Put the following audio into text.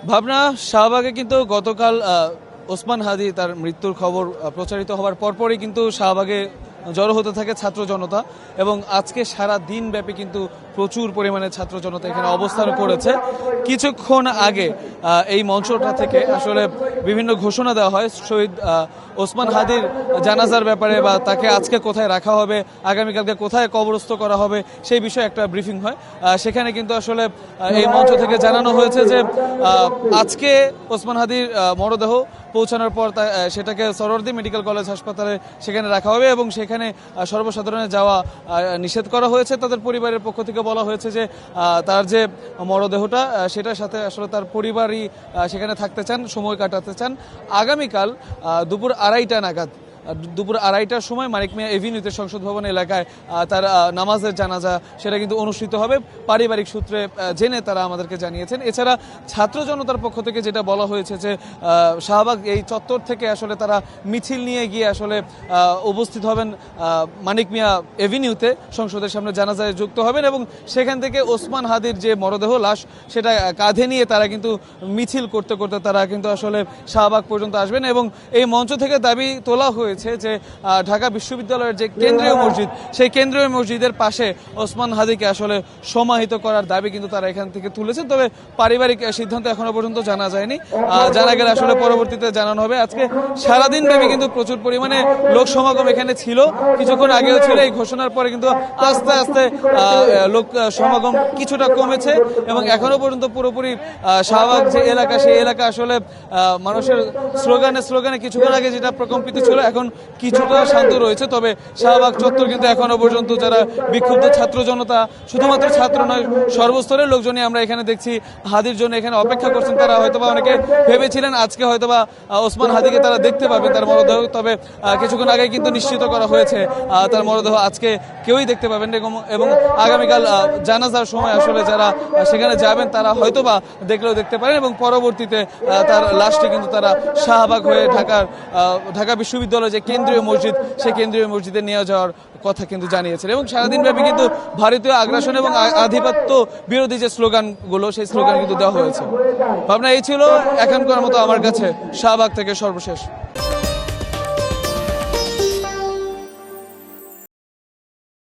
ভাবনা শাহবাগে কিন্তু গতকাল ওসমান হাদি তার মৃত্যুর খবর প্রচারিত হওয়ার পরপরই কিন্তু শাহবাগে জড়ো হতে থাকে ছাত্র জনতা এবং আজকে সারা দিন ব্যাপী কিন্তু প্রচুর পরিমাণে ছাত্র জনতা এখানে অবস্থান করেছে। কিছুক্ষণ আগে এই মঞ্চটা থেকে আসলে বিভিন্ন ঘোষণা দেওয়া হয় শহীদ ওসমান হাদির জানাজার ব্যাপারে বা তাকে আজকে কোথায় রাখা হবে, আগামীকালকে কোথায় কবরস্থ করা হবে সেই বিষয়ে একটা ব্রিফিং হয়। সেখানে কিন্তু আসলে এই মঞ্চ থেকে জানানো হয়েছে যে আজকে ওসমান হাদির মরদেহ পৌঁছানোর পর সেটাকে সরওয়ার্দী মেডিকেল কলেজ হাসপাতালে সেখানে রাখা হবে এবং সেখানে সর্বসাধারণে যাওয়া নিষেধ করা হয়েছে। তাদের পরিবারের পক্ষ থেকে বলা হয়েছে যে তার যে মরদেহটা সেটার সাথে আসলে তার পরিবারই সেখানে থাকতে চান, সময় কাটাতে চান। আগামীকাল দুপুর 2:30 নাগাদ দুপুর 2:30টার সময় মানিক মিয়া এভিনিউতে সংসদ ভবন এলাকায় তার নামাজের জানাজা সেটা কিন্তু অনুষ্ঠিত হবে পারিবারিক সূত্রে জেনে তারা আমাদেরকে জানিয়েছেন। এছাড়া ছাত্র জনতার পক্ষ থেকে যেটা বলা হয়েছে যে শাহবাগ এই চত্বর থেকে আসলে তারা মিছিল নিয়ে গিয়ে আসলে উপস্থিত হবেন মানিক মিয়া এভিনিউতে, সংসদের সামনে জানাজায় যুক্ত হবেন এবং সেখান থেকে ওসমান হাদির যে মরদেহ লাশ সেটা কাঁধে নিয়ে তারা কিন্তু মিছিল করতে করতে তারা কিন্তু আসলে শাহবাগ পর্যন্ত আসবেন এবং এই মঞ্চ থেকে দাবি তোলা হয়েছে যে ঢাকা বিশ্ববিদ্যালয়ের যে কেন্দ্রীয় মসজিদ সেই কেন্দ্রীয় মসজিদের পাশে ওসমান হাদিকে আসলে সমাহিত করার দাবি কিন্তু তারা এখান থেকে তুলেছেন। তবে পারিবারিক সিদ্ধান্ত এখনো পর্যন্ত জানা যায়নি, জানা গেলে আসলে পরবর্তীতে জানানো হবে। আজকে সারাদিন ব্যাপী কিন্তু প্রচুর পরিমাণে লোক সমাগম এখানে ছিল, কিছুক্ষণ আগেও ছিল। এই ঘোষণার পরে কিন্তু আস্তে আস্তে লোক সমাগম কিছুটা কমেছে এবং এখনো পর্যন্ত পুরোপুরি শাহবাগ যে এলাকা সেই এলাকা আসলে মানুষের স্লোগানে কিছুক্ষণ আগে যেটা প্রকম্পিত ছিল এখন কিছুটা শান্ত রয়েছে। তবে শাহবাগ চত্বর কিন্তু এখনো পর্যন্ত যারা বিক্ষুব্ধ ছাত্র জনতা, শুধুমাত্র ছাত্র নয় সর্বস্তরের লোকজনই আমরা এখানে দেখছি হাদির জন্য এখানে অপেক্ষা করছেন। তারা হয়তোবা অনেকে ভেবেছিলেন আজকে হয়তোবা ওসমান হাদিকে তারা দেখতে পাবেন তার মরদেহ, তবে কিছুক্ষণ আগে কিন্তু নিশ্চিত করা হয়েছে তার মরদেহ আজকে কেউই দেখতে পাবেন এবং আগামীকাল জানাজার সময় আসলে যারা সেখানে যাবেন তারা হয়তোবা দেখলেও দেখতে পারেন এবং পরবর্তীতে তার লাশটি কিন্তু তারা শাহবাগ হয়ে ঢাকা বিশ্ববিদ্যালয় যে কেন্দ্রীয় মসজিদ সেই কেন্দ্রীয় মসজিদে নিয়ে যাওয়ার কথা কিন্তু জানিয়েছেন। এবং সারাদিন ব্যাপী কিন্তু ভারতীয় আগ্রাসন এবং আধিপত্য বিরোধী যে স্লোগানগুলো সেই স্লোগান কিন্তু দেওয়া হয়েছে। ভাবনা এই ছিল এখনকার মতো আমার কাছে শাহবাগ থেকে সর্বশেষ।